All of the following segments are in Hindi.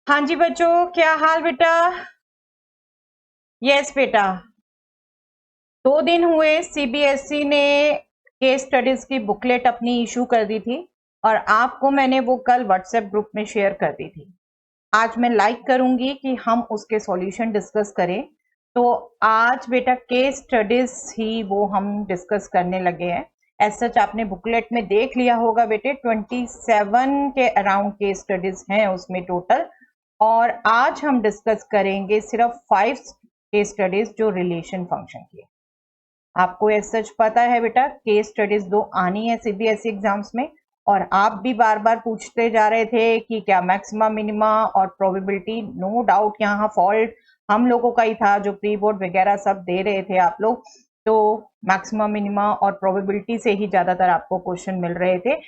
हाँ जी बच्चों, क्या हाल बेटा? यस बेटा। 2 दिन हुए सीबीएसई ने केस स्टडीज की बुकलेट अपनी इशू कर दी थी और आपको मैंने वो कल व्हाट्सएप ग्रुप में शेयर कर दी थी। आज मैं लाइक करूंगी कि हम उसके सॉल्यूशन डिस्कस करें। तो आज बेटा केस स्टडीज ही वो हम डिस्कस करने लगे हैं। एज सच आपने बुकलेट में देख लिया होगा बेटे, 27 के अराउंड केस स्टडीज हैं उसमें टोटल। और आज हम डिस्कस करेंगे सिर्फ 5 केस स्टडीज जो रिलेशन फंक्शन की है। आपको एज सच पता है बेटा, केस स्टडीज 2 आनी है सीबीएसई एग्जाम्स में। और आप भी बार बार पूछते जा रहे थे कि क्या मैक्सिमा मिनिमा और प्रोबेबिलिटी। नो डाउट यहाँ फॉल्ट हम लोगों का ही था, जो प्री बोर्ड वगैरह सब दे रहे थे आप लोग। तो मैक्सिमा मिनिमा और प्रोबेबिलिटी से ही ज्यादातर आपको क्वेश्चन मिल रहे थे।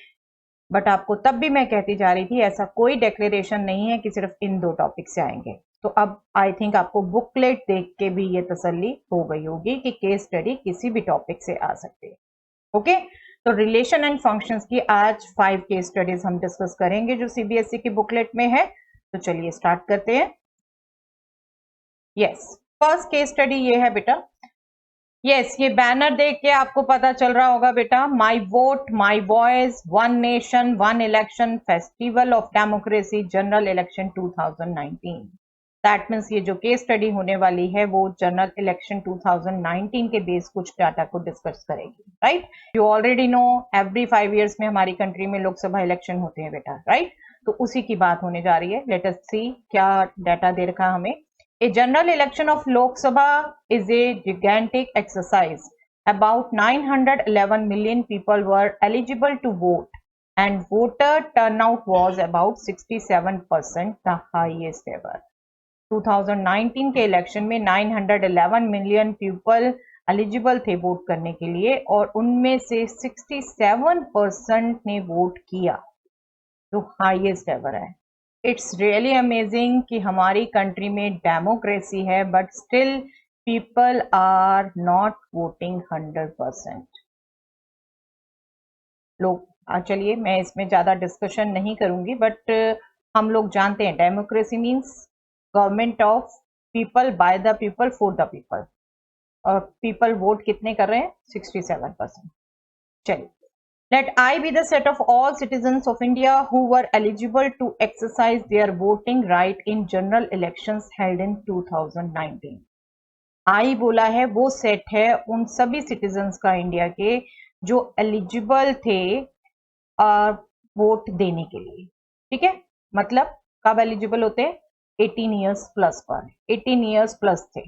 बट आपको तब भी मैं कहती जा रही थी ऐसा कोई डिक्लेरेशन नहीं है कि सिर्फ इन 2 टॉपिक से आएंगे। तो अब आई थिंक आपको बुकलेट देख के भी ये तसल्ली हो गई होगी कि केस स्टडी किसी भी टॉपिक से आ सकती है। ओके, तो रिलेशन एंड फंक्शंस की आज 5 केस स्टडीज हम डिस्कस करेंगे जो सीबीएसई की बुकलेट में है। तो चलिए स्टार्ट करते हैं। यस, फर्स्ट केस स्टडी ये है बेटा। यस, ये बैनर देख के आपको पता चल रहा होगा बेटा, माई vote my voice, one nation one election, festival of democracy, general election 2019। That means ये जो केस स्टडी होने वाली है वो जनरल इलेक्शन 2019 के बेस कुछ डाटा को डिस्कस करेगी। Right, you already know every 5 years में हमारी कंट्री में लोकसभा इलेक्शन होते हैं बेटा। राइट, तो उसी की बात होने जा रही है। लेट अस सी क्या डाटा दे रखा हमें। A general election of Lok Sabha is a gigantic exercise. About 911 million people were eligible to vote, and voter turnout was about 67%, the highest ever. 2019 के इलेक्शन में 911 मिलियन पीपल एलिजिबल थे वोट करने के लिए और उनमें से 67% ने वोट किया, जो हाईएस्ट एवर है। इट्स रियली अमेजिंग कि हमारी कंट्री में डेमोक्रेसी है but still people are not voting 100%। लोग चलिए मैं इसमें ज्यादा डिस्कशन नहीं करूंगी, बट हम लोग जानते हैं democracy means government of people, by the people, for the people. और पीपल वोट कितने कर रहे हैं? 67%। चलिए, let I be the set of all citizens of India who were eligible to exercise their voting right in general elections held in 2019. आई बोला है वो सेट है उन सभी सिटीजन्स का इंडिया के जो एलिजिबल थे वोट देने के लिए। ठीक है, मतलब कब एलिजिबल होते हैं? 18 ईयर्स प्लस पर। 18 ईयर्स प्लस थे।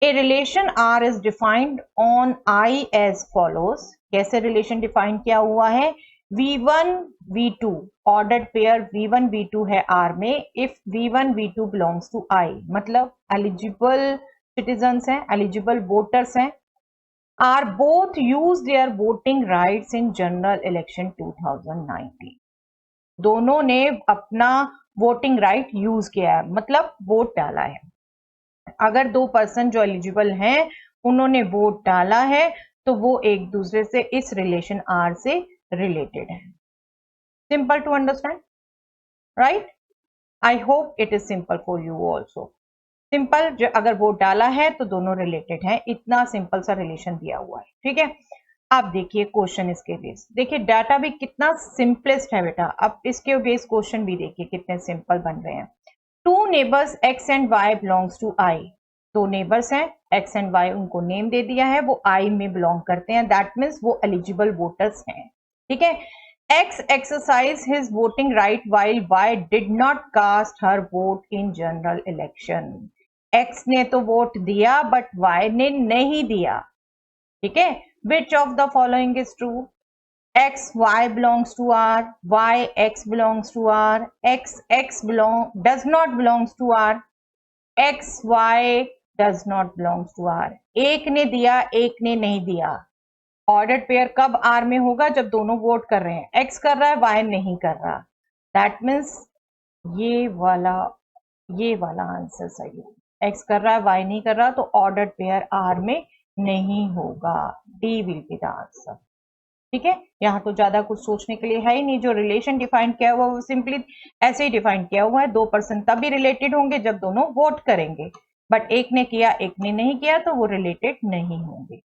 A relation R is defined on I as follows. कैसे रिलेशन डिफाइन किया हुआ है? V1 V2 ordered pair V1 V2 है R में if V1 V2 belongs to I, मतलब एलिजिबल सिटीजन्स हैं, एलिजिबल वोटर्स हैं, are both use their voting rights in general election 2019। दोनों ने अपना वोटिंग राइट यूज किया है, मतलब वोट डाला है। अगर 2 पर्सन जो एलिजिबल हैं उन्होंने वोट डाला है तो वो एक दूसरे से इस रिलेशन आर से रिलेटेड है। Simple to understand, right? I hope it is simple for you also. Simple, जो अगर वोट डाला है तो दोनों रिलेटेड हैं, इतना सिंपल सा रिलेशन दिया हुआ है। ठीक है, अब देखिए क्वेश्चन इसके बेस, देखिए डाटा भी कितना सिंपलेस्ट है बेटा। अब इसके बेस क्वेश्चन भी देखिए कितने सिंपल बन रहे हैं। 2 neighbours x and y belongs to I। 2 neighbours हैं, x एंड y उनको नेम दे दिया है, वो I में बिलोंग करते हैं, दैट मीन्स वो एलिजिबल वोटर्स हैं। ठीक है, x exercise his voting right while y did not cast her vote in general election. x ने तो वोट दिया बट y ने नहीं दिया। ठीक है, विच of the following is true? x y belongs to R, y x belongs to R, x does not belongs to R, x y does not belongs to R। एक ने दिया, एक ने नहीं दिया। ऑर्डर्ड पेयर कब R में होगा? जब दोनों वोट कर रहे हैं, x कर रहा है, y नहीं कर रहा। दैट मीन्स ये वाला आंसर सही है। x कर रहा है, y नहीं कर रहा, तो ऑर्डर्ड पेयर R में नहीं होगा। D will be the answer. ठीक है, यहाँ तो ज्यादा कुछ सोचने के लिए है ही नहीं। जो रिलेशन डिफाइन किया हुआ वो सिंपली ऐसे ही डिफाइन किया हुआ है, 2% तभी रिलेटेड होंगे जब दोनों वोट करेंगे, बट एक ने किया एक ने नहीं किया तो वो रिलेटेड नहीं होंगे।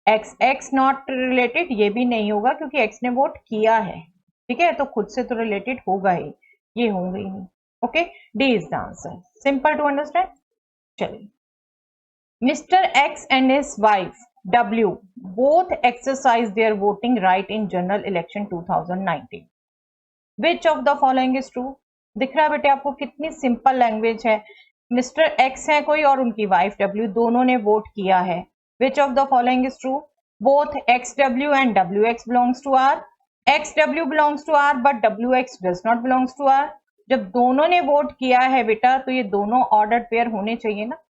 एक्स नॉट रिलेटेड ये भी नहीं होगा क्योंकि एक्स ने वोट किया है, ठीक है, तो खुद से तो रिलेटेड होगा ही, ये होंगे ही नहीं। Okay, D is the answer, simple to understand. चलिए, mister X and his wife W both exercise their voting right in general election 2019. Which of the following is true? दिख रहा है बेटे आपको कितनी सिंपल लैंग्वेज है। मिस्टर एक्स है कोई और उनकी वाइफ W, दोनों ने वोट किया है। Which of the following is true? Both XW and WX belongs to R. XW belongs to R but WX does not belongs to R. जब दोनों ने वोट किया है बेटा तो ये दोनों ऑर्डर पेयर होने चाहिए ना।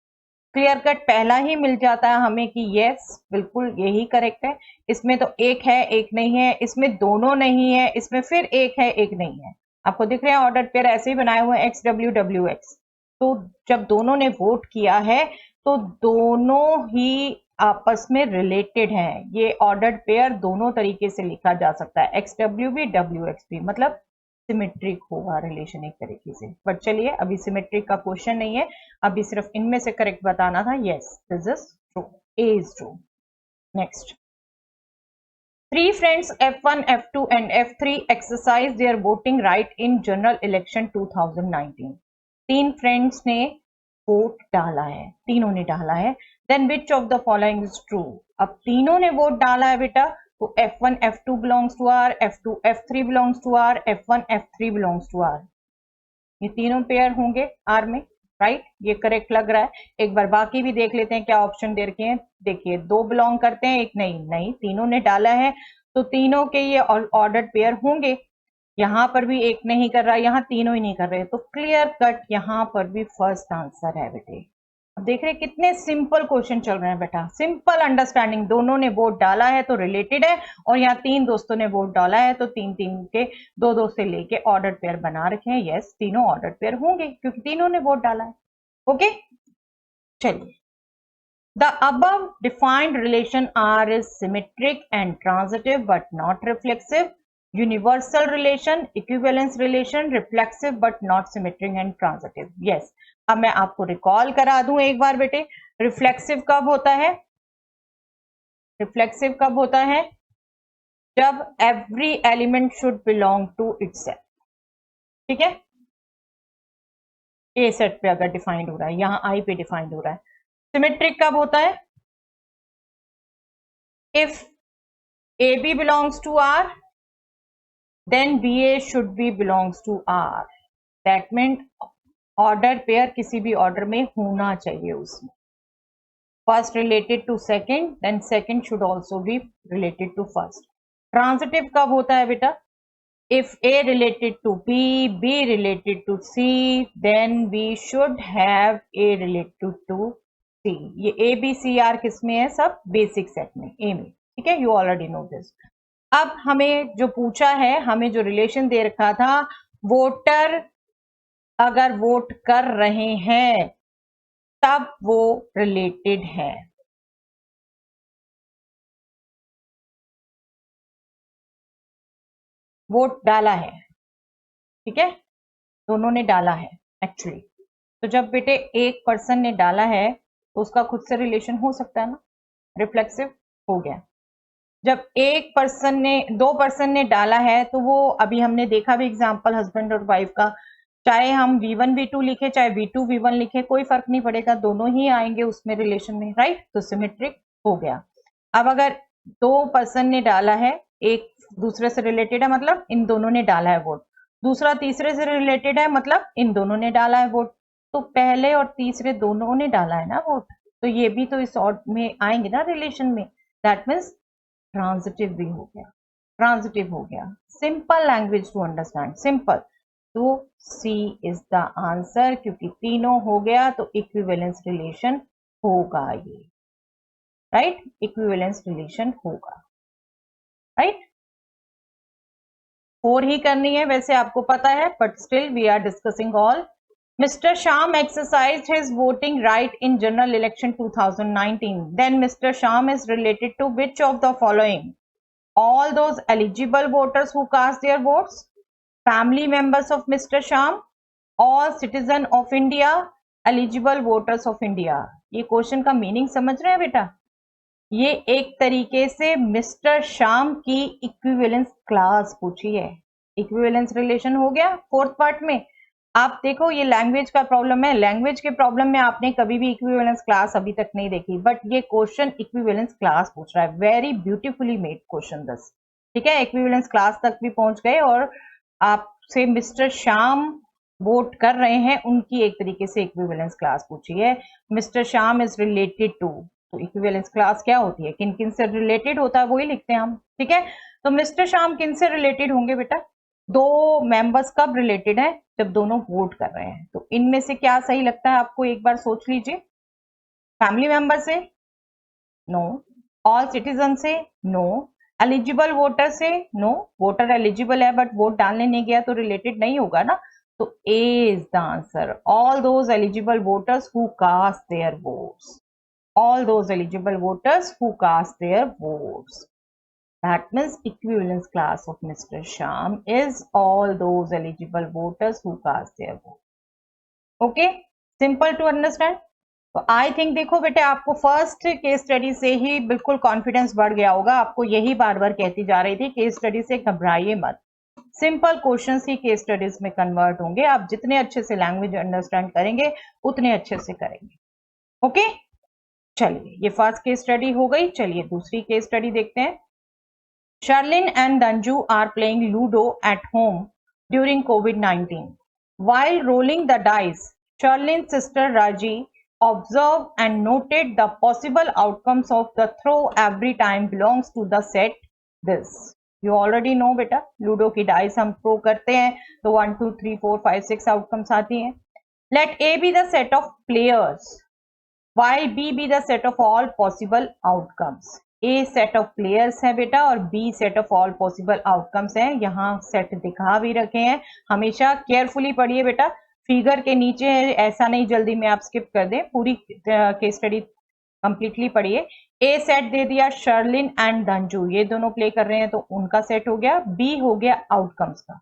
क्लियर कट पहला ही मिल जाता है हमें कि यस बिल्कुल यही करेक्ट है। इसमें तो एक है एक नहीं है, इसमें दोनों नहीं है, इसमें फिर एक है एक नहीं है। आपको दिख रहे हैं ऑर्डर पेयर ऐसे ही बनाए हुए हैं XW WX। तो जब दोनों ने वोट किया है तो दोनों ही आपस में रिलेटेड हैं। ये ऑर्डर पेयर दोनों तरीके से लिखा जा सकता है, XW भी WX भी, मतलब सिमेट्रिक होगा रिलेशन एक तरीके से। बट चलिए अभी सिमेट्रिक का क्वेश्चन नहीं है, अभी सिर्फ इनमें से करेक्ट बताना था। Yes this is true, A is true. Next, 3 friends F1, F2 and F3 exercise their voting right in general election 2019. 3 friends ने वोट डाला है, तीनों ने डाला है। Then which of the following is true? अब तीनों ने वोट डाला है बेटा तो F1 F2 belongs to R, F2 F3 belongs to R, F1 F3 belongs to R. ये तीनों पेयर होंगे R में, राइट? ये करेक्ट लग रहा है। एक बार बाकी भी देख लेते हैं क्या ऑप्शन दे रखे हैं। देखिए 2 बिलोंग करते हैं, एक नहीं, तीनों ने डाला है तो तीनों के ये ऑर्डर पेयर होंगे। यहाँ पर भी एक नहीं कर रहा, यहाँ तीनों ही नहीं कर रहे, तो क्लियर कट यहाँ पर भी फर्स्ट आंसर है बेटे। अब देख रहे कितने सिंपल क्वेश्चन चल रहे हैं बेटा, सिंपल अंडरस्टैंडिंग। दोनों ने वोट डाला है तो रिलेटेड है, और यहाँ 3 दोस्तों ने वोट डाला है तो 3 के 2 से लेके ऑर्डर पेयर बना रखे हैं। यस तीनों ऑर्डर पेयर होंगे क्योंकि तीनों ने वोट डाला है। ओके चलिए, the above defined relation R is symmetric and transitive but not reflexive, universal relation, equivalence relation, reflexive but not symmetric and transitive. Yes, अब मैं आपको रिकॉल करा दूं एक बार बेटे, रिफ्लेक्सिव कब होता है? रिफ्लेक्सिव कब होता है? जब every element should belong to itself, ठीक है, ए सेट पे अगर डिफाइंड हो रहा है, यहां आई पे डिफाइंड हो रहा है। सिमेट्रिक कब होता है? If A B belongs to R then B A should be belongs to R. That mean order pair किसी भी ऑर्डर में होना चाहिए उसमें, first related to second, then second should also be related to first. Transitive कब होता है बेटा? If A related to B, B related to C, then we should have A related to C. ये ए बी सी आर किस में है? सब बेसिक सेट में, ए में, ठीक है, यू ऑलरेडी नो दिस। अब हमें जो पूछा है, हमें जो रिलेशन दे रखा था, वोटर अगर वोट कर रहे हैं तब वो रिलेटेड है। वोट डाला है, ठीक है, दोनों ने डाला है एक्चुअली। तो जब बेटे एक पर्सन ने डाला है तो उसका खुद से रिलेशन हो सकता है ना, रिफ्लेक्सिव हो गया। जब एक पर्सन ने, 2 पर्सन ने डाला है तो वो, अभी हमने देखा भी एग्जांपल हस्बैंड और वाइफ का, चाहे हम V1 V2 लिखे चाहे V2 V1 लिखे कोई फर्क नहीं पड़ेगा, दोनों ही आएंगे उसमें रिलेशन में, राइट? तो सिमेट्रिक हो गया। अब अगर 2 पर्सन ने डाला है, एक दूसरे से रिलेटेड है मतलब इन दोनों ने डाला है वोट, दूसरा तीसरे से रिलेटेड है मतलब इन दोनों ने डाला है वोट, तो पहले और तीसरे दोनों ने डाला है ना वोट, तो ये भी तो इस ऑर्ड में आएंगे ना रिलेशन में। दैट मीन्स ट्रांजिटिव भी हो गया, ट्रांजिटिव हो गया। Simple language to understand, simple. तो सी इज द आंसर, क्योंकि तीनों हो गया तो इक्विवेलेंस रिलेशन होगा ये, राइट? इक्विवेलेंस रिलेशन होगा, राइट? 4 ही करनी है वैसे आपको पता है, but still we are discussing all. Mr. Sham exercised his voting right in general election 2019. Then Mr. Sham is related to which of the following? all those eligible voters who cast their votes, family members of Mr. Sham, all citizen of India, eligible voters of India. ये क्वेश्चन का मीनिंग समझ रहे हैं बेटा? ये एक तरीके से मिस्टर श्याम की इक्विवेलेंस क्लास पूछी है. इक्विवेलेंस रिलेशन हो गया फोर्थ पार्ट में. आप देखो ये लैंग्वेज का प्रॉब्लम है. लैंग्वेज के प्रॉब्लम में आपने कभी भी इक्विवेलेंस क्लास अभी तक नहीं देखी, बट ये क्वेश्चन इक्विवेलेंस क्लास पूछ रहा है. Very beautifully made question this. ठीक है, इक्विवेलेंस क्लास तक भी पहुंच गए और आपसे मिस्टर श्याम वोट कर रहे हैं, उनकी एक तरीके से इक्विवेलेंस क्लास पूछी है. Mister Shyam is related to, तो इक्विवेलेंस क्लास क्या होती है? किन किन से रिलेटेड होता है वही लिखते हैं हम. ठीक है, तो मिस्टर श्याम किन से रिलेटेड होंगे बेटा? दो मेंबर्स कब रिलेटेड है? जब दोनों वोट कर रहे हैं. तो इनमें से क्या सही लगता है आपको? एक बार सोच लीजिए. फैमिली मेंबर से? नो. ऑल सिटीजन से? नो. एलिजिबल वोटर से? नो. वोटर एलिजिबल है बट वोट डालने नहीं गया तो रिलेटेड नहीं होगा ना. तो A is the answer. All those eligible voters who cast their votes. All those eligible voters who cast their votes. That means equivalence class of Mr. Sham is all those eligible voters who cast their vote. Okay, simple to understand. तो आई थिंक देखो बेटे आपको फर्स्ट केस स्टडी से ही बिल्कुल कॉन्फिडेंस बढ़ गया होगा. आपको यही बार बार कहती जा रही थी केस स्टडी से घबराइए मत. सिंपल क्वेश्चंस ही केस स्टडीज में कन्वर्ट होंगे. आप जितने अच्छे से लैंग्वेज अंडरस्टैंड करेंगे उतने अच्छे से करेंगे. ओके, चलिए ये फर्स्ट केस स्टडी हो गई. चलिए दूसरी केस स्टडी देखते हैं. Sharlin and Danju are playing Ludo at home during COVID-19. While rolling the dice, Sharlin's sister Raji observed and noted the possible outcomes of the throw every time belongs to the set this. You already know बेटा, लूडो की डाइस हम थ्रो करते हैं तो 1 2 3 4 5 6 आउटकम्स आती हैं. Let A be the set of players while B be the set of all possible outcomes. A set of players है बेटा और B set of all possible outcomes है. यहाँ सेट दिखा भी रखे हैं. हमेशा केयरफुली पढ़िए बेटा, फिगर के नीचे है, ऐसा नहीं जल्दी में आप स्किप कर दें. पूरी केस स्टडी कंप्लीटली पढ़िए. ए सेट दे दिया शर्लिन एंड धंजू, ये दोनों प्ले कर रहे हैं तो उनका सेट हो गया. बी हो गया आउटकम्स का.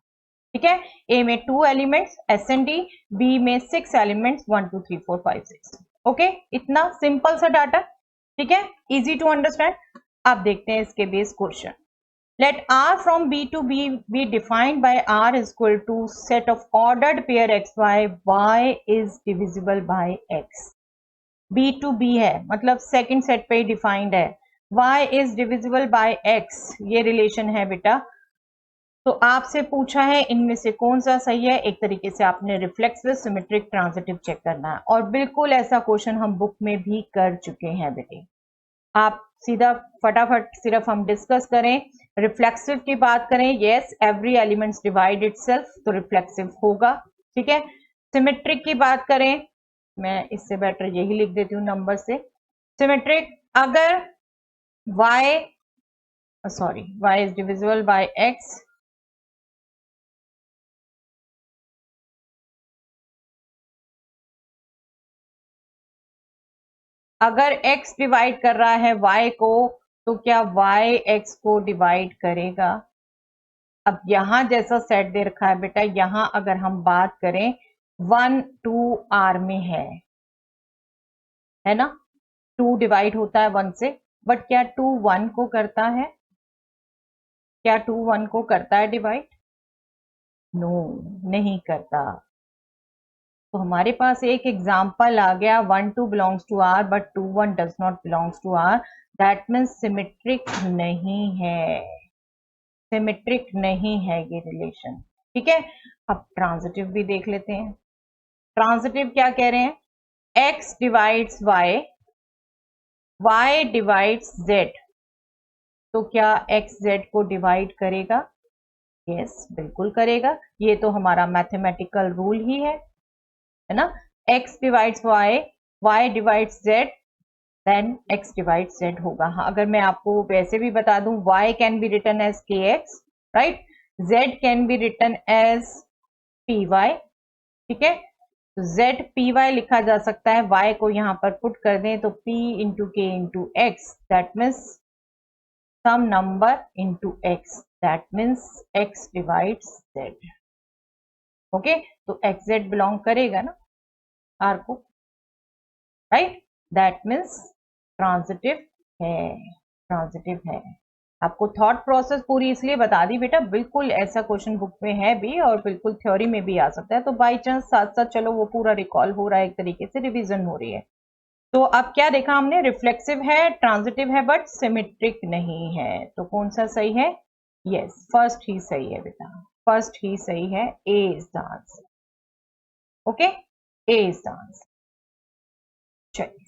ठीक है, ए में 2 elements S and D, B में 6 एलिमेंट्स 1 2 3 4 5 6. ओके, इतना सिंपल सा डाटा. ठीक है, इजी टू अंडरस्टैंड. अब देखते हैं इसके base question. Let R from B to B be defined by R is equal to set of ordered pair XY, Y is divisible by X. B to B है मतलब सेकंड सेट पे डिफाइंड है. Y is divisible by X, ये रिलेशन है बेटा. तो आपसे पूछा है इनमें से कौन सा सही है. एक तरीके से आपने रिफ्लेक्सिव, सिमेट्रिक, ट्रांजिटिव चेक करना है और बिल्कुल ऐसा क्वेश्चन हम बुक में भी कर चुके हैं बेटे. आप सीधा फटाफट सिर्फ हम डिस्कस करें. रिफ्लेक्सिव की बात करें, yes every elements divide itself, तो रिफ्लेक्सिव होगा. ठीक है, सिमेट्रिक की बात करें, मैं इससे बेटर यही लिख देती हूँ नंबर से. सिमेट्रिक अगर y is divisible by x, अगर x डिवाइड कर रहा है y को तो क्या y x को डिवाइड करेगा? अब यहां जैसा सेट दे रखा है बेटा, यहां अगर हम बात करें 1 2 R में है ना, 2 डिवाइड होता है 1 से, बट क्या 2 1 को करता है? क्या 2 1 को करता है डिवाइड? नो, नहीं करता. तो हमारे पास एक एग्जाम्पल आ गया. 1 2 belongs to R but 2 1 does not belongs to R. That means symmetric नहीं है. सिमेट्रिक नहीं है ये रिलेशन. ठीक है, अब ट्रांजिटिव भी देख लेते हैं. ट्रांजिटिव क्या कह रहे हैं? x divides y divides z, तो क्या x z को डिवाइड करेगा? यस, बिल्कुल करेगा. ये तो हमारा मैथमेटिकल रूल ही है ना. x divides y divides z, then x divides z होगा. हाँ, अगर मैं आपको वैसे भी बता दूं, y can be written as kx, right, z can be written as py. ठीक है, तो z py लिखा जा सकता है. y को यहां पर पुट कर दें तो p into k into x, that means some number into x, that means x divides z. Okay तो xz बिलोंग करेगा ना r को, राइट, दैट मीन्स ट्रांजिटिव है, ट्रांजिटिव है। आपको थॉट प्रोसेस पूरी इसलिए बता दी बेटा, बिल्कुल ऐसा क्वेश्चन बुक में है भी और बिल्कुल थ्योरी में भी आ सकता है, तो बाई चांस साथ साथ चलो वो पूरा रिकॉल हो रहा है, एक तरीके से रिवीजन हो रही है। तो अब क्या देखा हमने, रिफ्लेक्सिव है, ट्रांजिटिव है, बट सिमेट्रिक नहीं है, तो कौन सा सही है, यस फर्स्ट ही सही है बेटा, फर्स्ट ही सही है, A is the answer. Okay, A is the answer. चलिए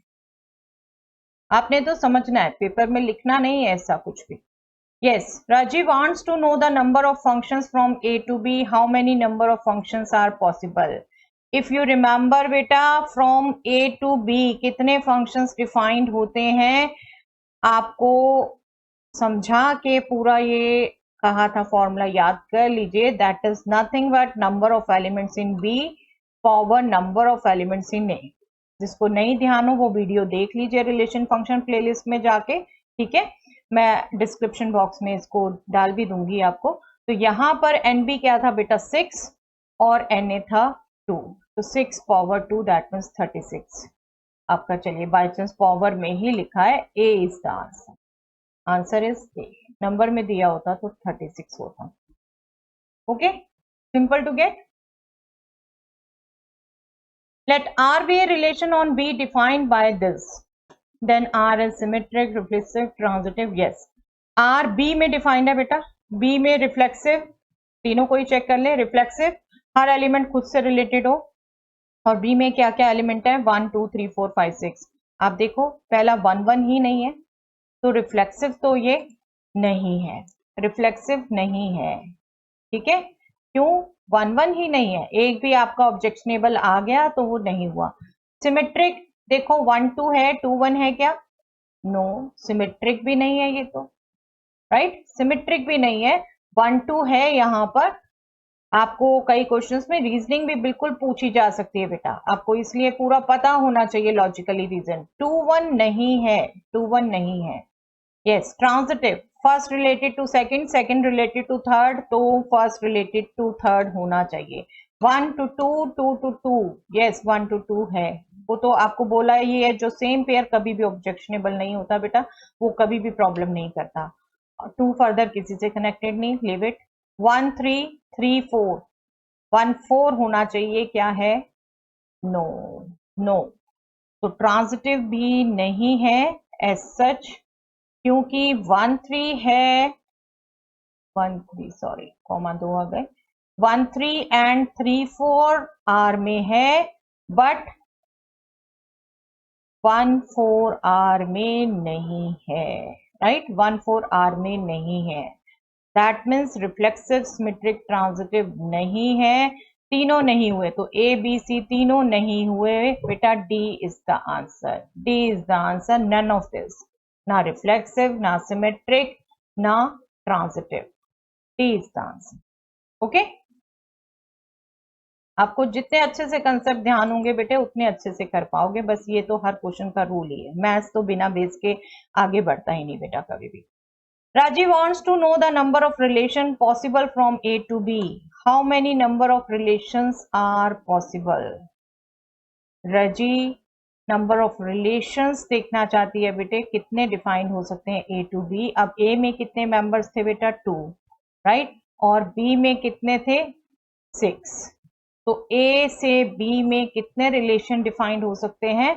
आपने तो समझना है, पेपर में लिखना नहीं है ऐसा कुछ भी। Yes, Rajiv wants to know the number of functions from A to B. How many number of functions are possible? If you remember बेटा, from A to B कितने functions defined होते हैं, आपको समझा के पूरा ये कहा था फॉर्मूला याद कर लीजिए, that is nothing but number of elements in B power number of elements in A. जिसको नहीं ध्यान हो वो वीडियो देख लीजिए रिलेशन फंक्शन प्लेलिस्ट में जाके, ठीक है, मैं डिस्क्रिप्शन बॉक्स में इसको डाल भी दूंगी आपको। तो यहाँ पर NB क्या था बेटा 6 और NA था 2, तो 6 पावर 2 दैट मीन्स 36 आपका। चलिए बाय चांस पावर में ही लिखा है, A is the answer, answer is A, number में दिया होता तो 36 होता। Okay, simple to get. Let R be a relation on B defined by this. Then R is symmetric, reflexive, transitive. Yes, R B में डिफाइंड है बेटा, B में रिफ्लेक्सिव, तीनों को ही चेक कर ले, रिफ्लेक्सिव हर एलिमेंट खुद से रिलेटेड हो, और B में क्या क्या एलिमेंट है 1 2 3 4 5 6। आप देखो पहला 1 1 ही नहीं है, तो रिफ्लेक्सिव तो ये नहीं है, रिफ्लेक्सिव नहीं है, ठीक है, क्यों 1 1 ही नहीं है, एक भी आपका ऑब्जेक्शनेबल आ गया तो वो नहीं हुआ। सिमेट्रिक देखो 1 2 है, 2 1 है क्या, नो, सिमेट्रिक भी नहीं है ये तो, राइट, सिमेट्रिक भी नहीं है, 1 2 है। यहाँ पर आपको कई क्वेश्चंस में रीजनिंग भी बिल्कुल पूछी जा सकती है बेटा, आपको इसलिए पूरा पता होना चाहिए लॉजिकली रीजन। 2 1 नहीं है, 2 1 नहीं है। Yes, transitive, first related to second, second related to third, तो फर्स्ट रिलेटेड टू थर्ड होना चाहिए। 1 to 2 2 to 2, यस 1 to 2 है, वो तो आपको बोला ये है, जो सेम पेयर कभी भी ऑब्जेक्शनेबल नहीं होता बेटा, वो कभी भी प्रॉब्लम नहीं करता। 2 फर्दर किसी से कनेक्टेड नहीं, लीव इट। 1 3 3 4, 1 4 होना चाहिए, क्या है, नो नो, तो ट्रांजिटिव भी नहीं है एज सच, क्योंकि 1 3 है, 1 3 सॉरी कॉमा 2 आ गए, 1 3 एंड 3 4 R में है, बट 1 4 R में नहीं है, राइट, 1 4 R में नहीं है, that means reflexive symmetric transitive नहीं है, तीनों नहीं हुए, तो A B C तीनों नहीं हुए बेटा, D is the answer, D is the answer, none of this, ना रिफ्लेक्सिव ना सिमेट्रिक ना transitive, D is the answer. Okay, आपको जितने अच्छे से कंसेप्ट ध्यान होंगे बेटे उतने अच्छे से कर पाओगे, बस ये तो हर क्वेश्चन का रूल ही है, मैथ्स तो बिना बेस के आगे बढ़ता ही नहीं बेटा कभी भी। Rajiv wants to know the number of relation possible from A to B. How many number of relations are possible? Raji number of relations देखना चाहती है बेटे, कितने डिफाइन हो सकते हैं A to B। अब A में कितने मेंबर्स थे बेटा 2, राइट, और B में कितने थे 6, तो A से B में कितने रिलेशन डिफाइंड हो सकते हैं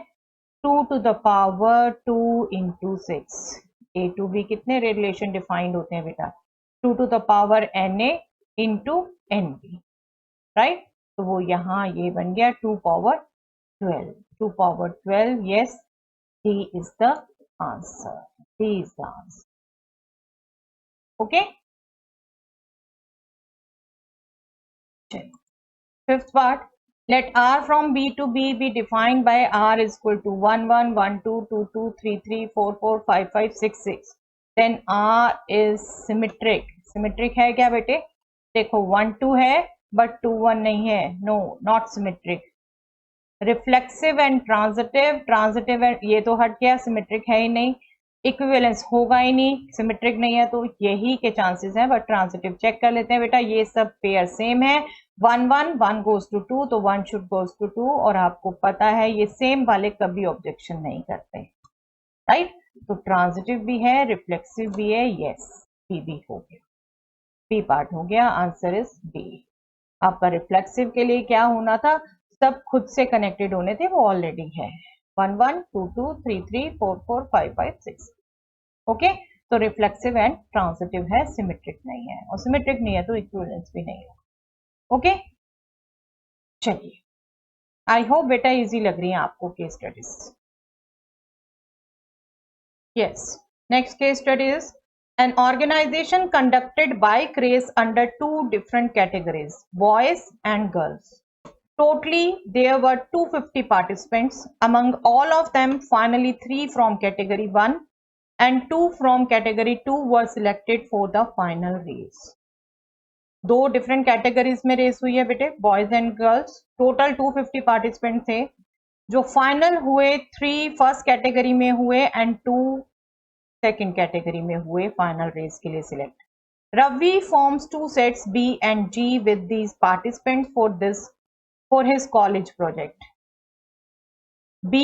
2 to the power 2 into 6। A to B कितने रिलेशन डिफाइंड होते हैं बेटा 2 to the power NA into NB, right, तो वो यहाँ ये बन गया 2 power 12, 2 power 12, yes, D is the answer, D is the answer, okay। Fifth part, let R from B to B be defined by R is equal to 1 1 1 2 2 2 3 3 4 4 5 5 6 6, then R is symmetric, symmetric है क्या बेटे, देखो 1 2 है but 2 1 नहीं है, no not symmetric। Reflexive and transitive, transitive ये तो हट गया, सिमेट्रिक है ही नहीं, इक्विवेलेंस होगा ही नहीं, सिमेट्रिक नहीं है, तो यही के चांसेस हैं, बट ट्रांजिटिव चेक कर लेते हैं बेटा। ये सब पेयर सेम है, 1 1 1 गोज टू 2, तो 1 शुड गोज टू 2, और आपको पता है ये सेम वाले कभी ऑब्जेक्शन नहीं करते, राइट। तो ट्रांजिटिव भी है, रिफ्लेक्सिव भी है, यस, बी भी हो गया, बी पार्ट हो गया, आंसर इज बी। आपका रिफ्लेक्सिव के लिए क्या होना था, सब खुद से कनेक्टेड होने थे, वो ऑलरेडी है, 1 1 2 2 3 3 4 4 5 5 6, ओके। तो रिफ्लेक्सिव एंड ट्रांजिटिव है, सिमेट्रिक नहीं है, और सिमेट्रिक नहीं है तो इक्विवेलेंस भी नहीं है, ओके। चलिए, आई होप बेटा इजी लग रही है आपको case studies. Yes, next case study is an organization conducted bike race under two different categories, boys and girls. Totally, there were 250 participants. Among all of them, finally 3 from category 1 and 2 from category 2 were selected for the final race. दो डिफरेंट कैटेगरीज में रेस हुई है बेटे, boys and girls. Total 250 participant थे, जो फाइनल हुए 3 फर्स्ट कैटेगरी में हुए एंड 2 सेकेंड कैटेगरी में हुए फाइनल रेस के लिए select. Ravi forms 2 sets B and G with these participants for his college project. B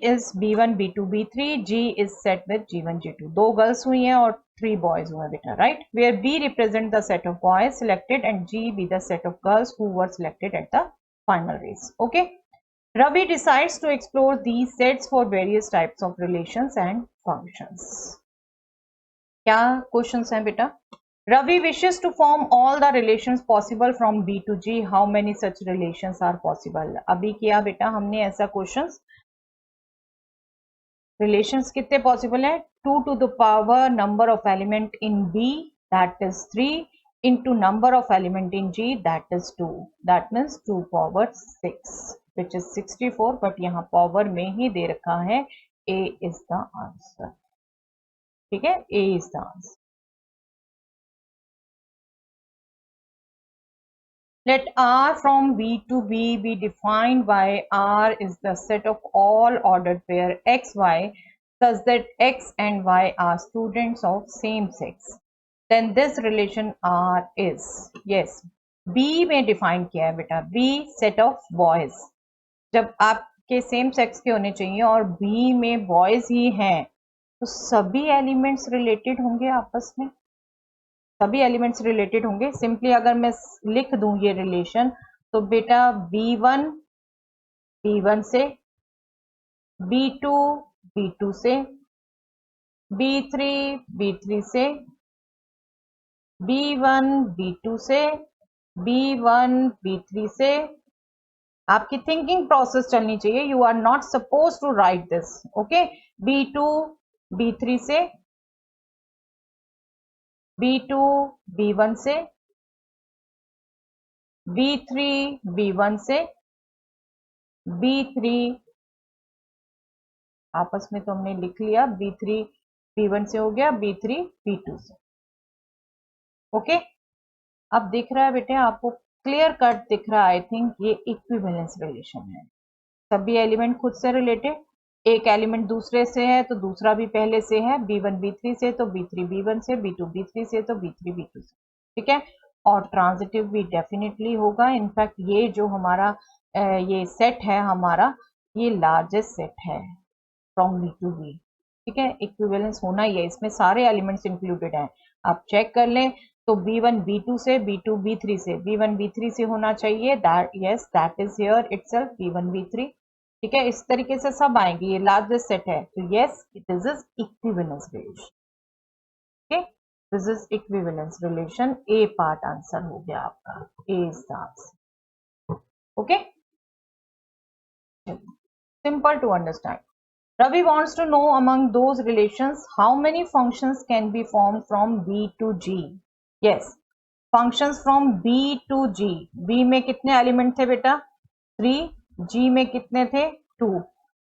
is B1, B2, B3, G is set with G1, G2. दो गर्ल्स हुई हैं और 3 बॉयज हुए बेटा, right. Where B represent the set of boys selected and G be the set of girls who were selected at the final race. Okay. Ravi decides to explore these sets for various types of relations and functions. क्या क्वेश्चंस हैं बेटा? Ravi wishes to form all the relations possible from B to G. How many such relations are possible? अभी किया बेटा हमने ऐसा क्वेश्चंस। रिलेशंस कितने पॉसिबल है? 2 to the power number of element in B, that is 3, into number of element in G, that is 2, that means 2 power 6, which is 64, but यहाँ पावर में ही दे रखा है A is the answer, ठीक है, A is the answer. Let R from B to B be defined by R is the set of all ordered pair X, Y such that X and Y are students of same sex. Then this relation R is, yes, B में define किया है बेटा, B set of boys. जब आपके सेम सेक्स के होने चाहिए और B में बॉयज ही हैं, तो सभी एलिमेंट्स रिलेटेड होंगे आपस में, सभी एलिमेंट्स रिलेटेड होंगे। सिंपली अगर मैं लिख दूं ये रिलेशन, तो बेटा B1 B1 से, B2 B2 से, B3 B3 से, B1 B2 से, B1 B3 से। आपकी थिंकिंग प्रोसेस चलनी चाहिए, you are not suppose to write this, okay. B2 B3 से, B2 B1 से, B3 B1 से, B3 आपस में तो हमने लिख लिया, B3 B1 से हो गया, B3 B2 से, ओके। अब दिख रहा है बेटे आपको, क्लियर कट दिख रहा है, आई थिंक ये इक्विवेलेंस रिलेशन है, सभी एलिमेंट खुद से रिलेटेड, एक एलिमेंट दूसरे से है तो दूसरा भी पहले से है, B1 B3 से तो B3 B1 से, B2 B3 से तो B3 B2 से, ठीक है। और ट्रांजिटिव भी डेफिनेटली होगा, इनफैक्ट ये जो हमारा ये सेट है हमारा, ये लार्जेस्ट सेट है फ्रॉम B to B, ठीक है। इक्विवेलेंस होना ही है, इसमें सारे एलिमेंट्स इंक्लूडेड हैं, आप चेक कर लें। तो B1 B2 से, B2 B3 से, B1 B3 से होना चाहिए, that yes that is here itself B1 B3, ठीक है। इस तरीके से सब आएंगे, ये लार्जेस्ट सेट है, तो yes this is equivalence relation, okay, this is equivalence relation. A part answer हो गया आपका, A is the answer, okay. Simple to understand. Ravi wants to know among those relations how many functions can be formed from B to G. Yes, functions from B to G. B में कितने एलिमेंट थे बेटा? 3. G में कितने थे? 2.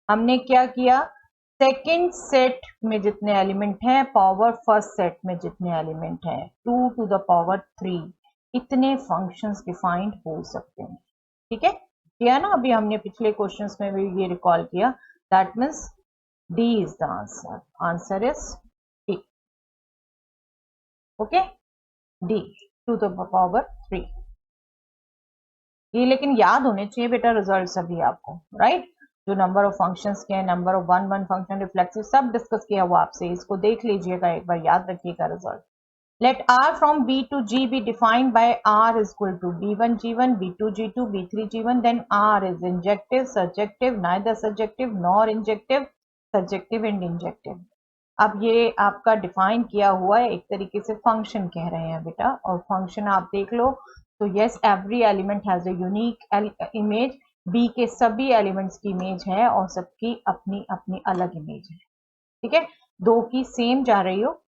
हमने क्या किया? सेकेंड सेट में जितने एलिमेंट हैं पावर फर्स्ट सेट में जितने एलिमेंट हैं 2 to the power 3, इतने फंक्शंस डिफाइंड हो सकते हैं, ठीक है। किया ना अभी हमने पिछले क्वेश्चंस में भी ये रिकॉल किया, that means D is the answer. Answer is okay, D to the power 3। ये लेकिन याद होने चाहिए बेटा रिजल्ट अभी आपको, राइट? जो नंबर ऑफ फंक्शंस के, number of one function, reflexive, सब डिस्कस किया हुआ आपसे, इसको देख लीजिएगा एक बार, याद रखिएगा result. Let R from B to G be defined by R is equal to B1 G1, B2 G2, B3 G1. Then R is injective, surjective, neither surjective nor injective, surjective and injective. अब ये आपका डिफाइन किया हुआ है, एक तरीके से फंक्शन कह रहे हैं बेटा, और फंक्शन आप देख लो तो yes every element has a unique image, B के सभी एलिमेंट्स की इमेज है और सबकी अपनी अपनी अलग इमेज है, ठीक है? दो की सेम जा रही हो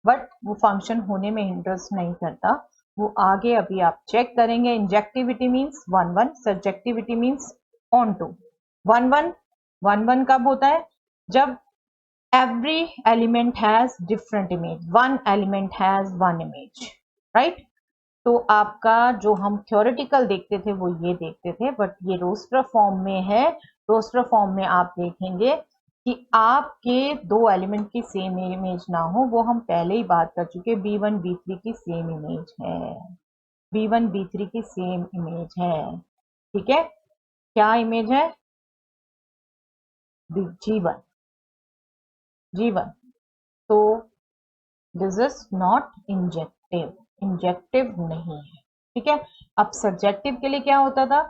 बट वो फंक्शन होने में इंटरेस्ट नहीं करता, वो आगे अभी आप चेक करेंगे। Injectivity means 1 1, subjectivity means onto. 1 1 कब होता है? जब every element has different image, one element has one image, right? तो आपका जो हम थ्योरेटिकल देखते थे वो ये देखते थे, बट ये रोस्टर फॉर्म में है। रोस्टर फॉर्म में आप देखेंगे कि आपके दो एलिमेंट की सेम इमेज ना हो, वो हम पहले ही बात कर चुके। B1 B3 की सेम इमेज है, B1 B3 की सेम इमेज है, ठीक है? क्या इमेज है? G1 G1। तो this is not injective, injective नहीं है, ठीक है? अब सब्जेक्टिव के लिए क्या होता था?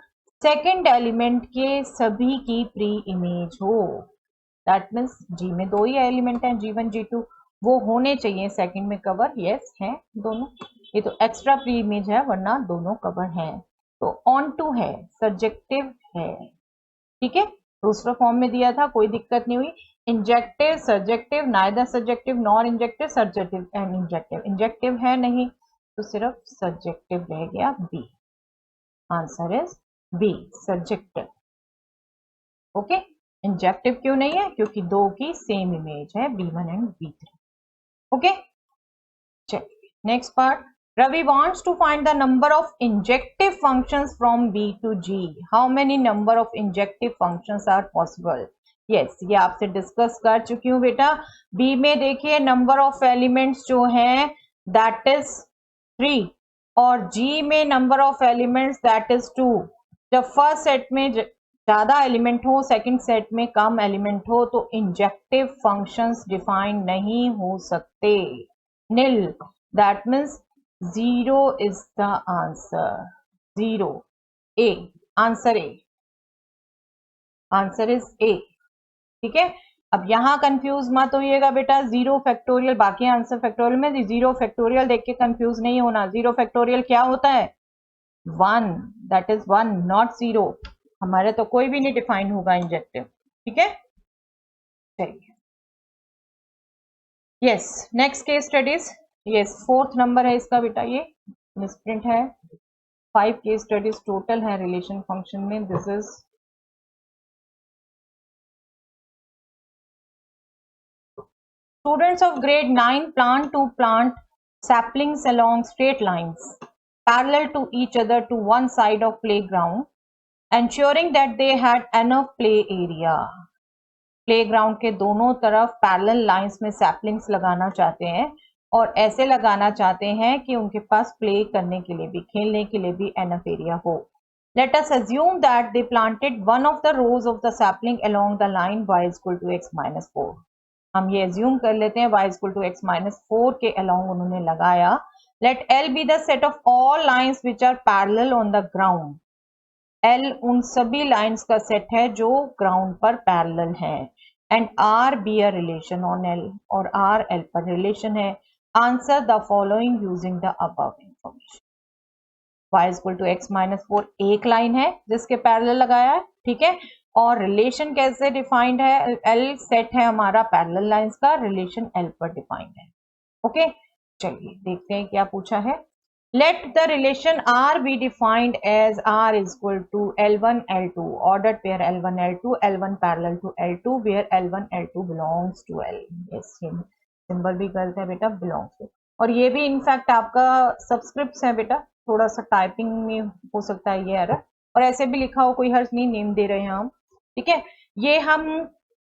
सेकंड एलिमेंट के सभी की प्री इमेज हो, दैट मीन्स जी में दो ही एलिमेंट हैं, G1 G2, वो होने चाहिए सेकंड में कवर, यस है दोनों। ये तो एक्स्ट्रा प्री इमेज है वरना दोनों कवर हैं, तो ऑन टू है, सब्जेक्टिव है, ठीक है? दूसरा फॉर्म में दिया था, कोई दिक्कत नहीं हुई। Injective, subjective, neither subjective nor injective, subjective and injective. Injective है नहीं तो सिर्फ सब्जेक्टिव रह गया, B. Answer is B, subjective. Okay, injective क्यों नहीं है? क्योंकि दो की सेम इमेज है, B1 एंड B3। ओके, चलिए next part. Ravi wants to find the number of injective functions from B to G. How many number of injective functions are possible? Yes, ये आपसे डिस्कस कर चुकी हूँ बेटा। B में देखिए नंबर ऑफ एलिमेंट्स जो हैं दैट इज 3 और G में number of elements that is 2। जब फर्स्ट सेट में ज्यादा एलिमेंट हो, सेकंड सेट में कम एलिमेंट हो, तो इंजेक्टिव फंक्शंस डिफाइन नहीं हो सकते, nil. That means 0 is the answer, 0, A, answer A, answer is A, ठीक है? अब यहां कंफ्यूज मत होइएगा बेटा, 0 फैक्टोरियल, बाकी आंसर फैक्टोरियल में 0 फैक्टोरियल देख के कंफ्यूज नहीं होना। 0 फैक्टोरियल क्या होता है? 1, दैट इज 1 नॉट 0। हमारे तो कोई भी नहीं डिफाइन होगा इंजेक्टिव, ठीक है? चलिए yes, next case studies. Yes, 4th number है इसका बेटा, ये मिसप्रिंट है। 5 केस स्टडीज टोटल है रिलेशन फंक्शन में। This is students of grade 9 plan to plant saplings along straight lines parallel to each other to one side of playground, ensuring that they had enough play area. Playground के दोनों तरफ पैरेलल लाइंस में सैपलिंग्स लगाना चाहते हैं और ऐसे लगाना चाहते हैं कि उनके पास प्ले करने के लिए भी, खेलने के लिए भी एनफ एरिया हो। Let us assume that they planted one of the rows of the sapling along the line y is equal to x minus 4. हम ये assume कर लेते हैं y is equal to x minus 4 के along उन्होंने लगाया। Let L be the set of all lines which are parallel on the ground. L उन सभी लाइंस का सेट है जो ग्राउंड पर पैरेलल है। And R be a relation on L, और R L पर रिलेशन है। Answer the following using the above information. y is equal to x minus 4 एक लाइन है जिसके पैरेलल लगाया है, ठीक है? और रिलेशन कैसे डिफाइंड है? L सेट है हमारा पैरेलल लाइंस का, रिलेशन L पर डिफाइंड है। ओके, चलिए देखते हैं क्या पूछा है। Let the relation R be defined as R is equal to L1 L2 ordered pair L1 L2, L1 parallel to L2 where L1 L2 belongs to L. Yes, symbol भी करते हैं बेटा belongs to, और ये भी इनफैक्ट आपका सबस्क्रिप्ट है बेटा, थोड़ा सा टाइपिंग में हो सकता है ये एरर, और ऐसे भी लिखा हो कोई हर्ज नहीं, नेम दे रहे हैं हम, ठीक है? ये हम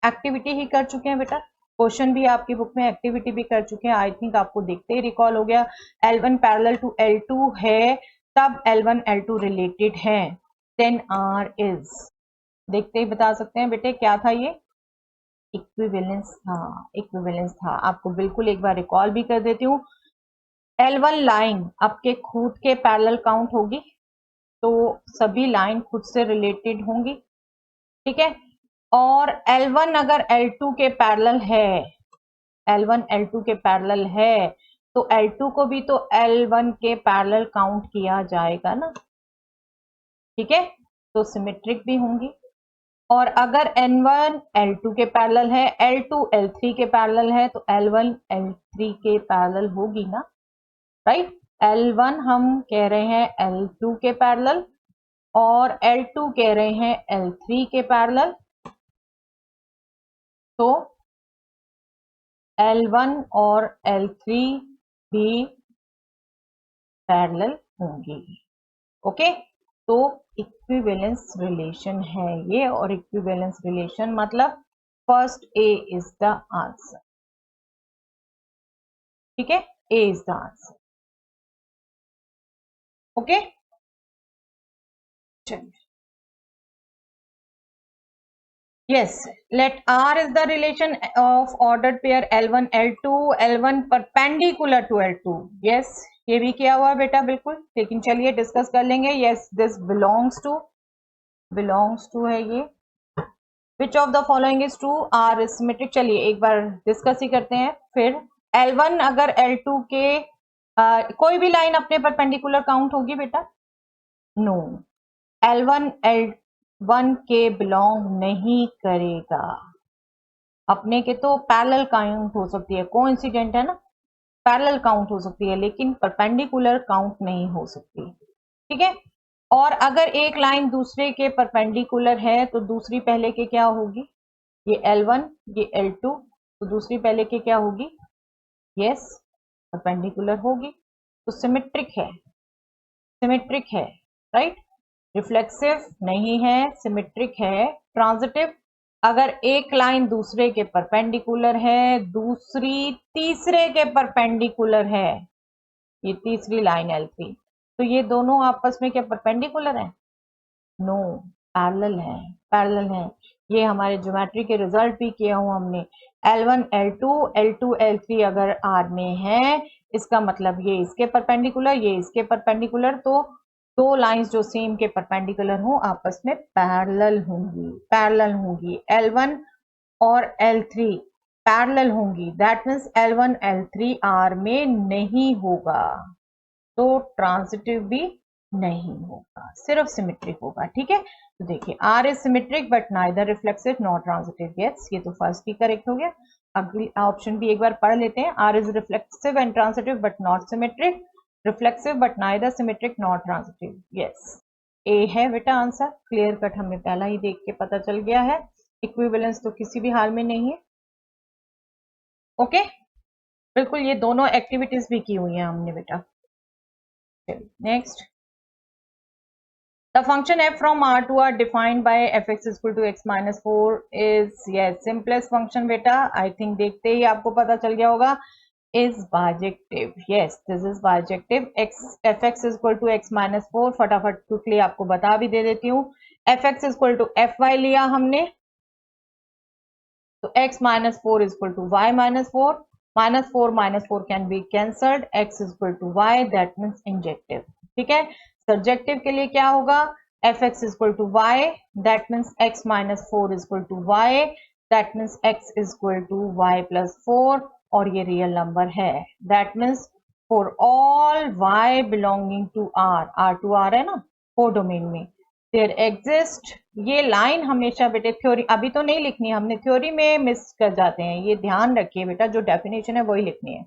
एक्टिविटी ही कर चुके हैं बेटा, क्वेश्चन भी आपकी बुक में, एक्टिविटी भी कर चुके हैं, आई थिंक आपको देखते ही रिकॉल हो गया। L1 पैरेलल टू L2 है, तब L1 L2 रिलेटेड है, देन R इज, देखते ही बता सकते हैं बेटे क्या था ये, इक्विवेलेंस था, इक्विवेलेंस था। आपको बिल्कुल एक बार रिकॉल भी कर देती हूँ। L1 लाइन आपके खुद के पैरेलल काउंट होगी, तो सभी लाइन खुद से रिलेटेड होंगी, ठीक है। और L1 अगर L2 के पैरेलल है, L1 L2 के पैरेलल है, तो L2 को भी तो L1 के पैरेलल काउंट किया जाएगा ना, ठीक है, तो सिमेट्रिक भी होंगी। और अगर N1 L2 के पैरेलल है, L2 L3 के पैरेलल है, तो L1 L3 के पैरेलल होगी ना, राइट। L1 हम कह रहे हैं L2 के पैरेलल, और L2 कह रहे हैं L3 के पैरेलल, तो L1 और L3 भी पैरेलल होंगी, ओके। तो इक्विवेलेंस रिलेशन है ये, और इक्विवेलेंस रिलेशन मतलब first A is the answer, ठीक है, A is the answer, okay. चलिए, yes, let R is the relation of ordered pair L1 L2, L1 perpendicular to L2, yes, ये भी किया हुआ बेटा बिल्कुल, लेकिन चलिए डिस्कस कर लेंगे। yes, this belongs to है ये, which of the following is true, R is symmetric, चलिए एक बार डिस्कस ही करते हैं। फिर L1 अगर L2 के कोई भी लाइन अपने परपेंडिकुलर काउंट होगी बेटा, नो, L1 L1 के बिलोंग नहीं करेगा, अपने के तो पैरेलल काउंट हो सकती है, कोइंसिडेंट है ना, पैरेलल काउंट हो सकती है, लेकिन परपेंडिकुलर काउंट नहीं हो सकती, ठीक है। और अगर एक लाइन दूसरे के परपेंडिकुलर है, तो दूसरी पहले के क्या होगी, ये L1 ये L2, तो दूसरी पहले के क्या होगी, यस, परपेंडिकुलर होगी, तो सिमेट्रिक है, सिमेट्रिक है, राइट। रिफ्लेक्सिव नहीं है, सिमेट्रिक है। ट्रांजिटिव, अगर एक लाइन दूसरे के परपेंडिकुलर है, दूसरी तीसरे के परपेंडिकुलर है, ये तीसरी लाइन L3, तो ये दोनों आपस में क्या परपेंडिकुलर है, नो, पैरेलल है, पैरेलल है। ये हमारे ज्योमेट्री के रिजल्ट भी किया हुआ हमने, L1 L2 L2 L3 अगर R में है, इसका मतलब ये इसके परपेंडिकुलर, ये इसके परपेंडिकुलर, तो दो लाइंस जो सेम के परपेंडिकुलर हो आपस में पैरेलल होंगी, पैरेलल होंगी। L1 और L3 पैरेलल होंगी, that means L1 L3 R में नहीं होगा, तो ट्रांजिटिव भी नहीं होगा, सिर्फ सिमेट्रिक होगा, ठीक है। तो देखिए R is symmetric but neither reflexive not transitive, yes, ये तो फर्स्ट ही करेक्ट हो गया। अगली ऑप्शन भी एक बार पढ़ लेते हैं, R is reflexive and transitive but not symmetric, reflexive but neither symmetric not transitive, yes, A है बेटा आंसर, क्लियर कट हमें पहला ही देख के पता चल गया है। इक्विवेलेंस तो किसी भी हाल में नहीं है, ओके, बिल्कुल, ये दोनों एक्टिविटीज भी की हुई है हमने बेटा। Next, the function f from R to R defined by fx is equal to x minus 4 is, yes, simplest function बेटा, I think देखते ही आपको पता चल गया होगा, is bijective, yes, this is bijective, fx is equal to x minus 4, फटाफट क्विकली आपको बता भी दे देती हूँ, fx is equal to fy लिया हमने, तो x minus 4 is equal to y minus 4, minus 4 can be cancelled, x is equal to y, that means injective, ठीक है। सर्जेक्टिव के लिए क्या होगा, fx is equal to y, that means x minus 4 is equal to y, that means x is equal to y plus 4, और ये रियल नंबर है, that means for all y belonging to R, R to R है ना, को डोमेन में, देयर एग्जिस्ट, ये लाइन हमेशा बेटे थ्योरी, अभी तो नहीं लिखनी, हमने थ्योरी में मिस कर जाते हैं, ये ध्यान रखिए बेटा, जो डेफिनेशन है वही लिखनी है।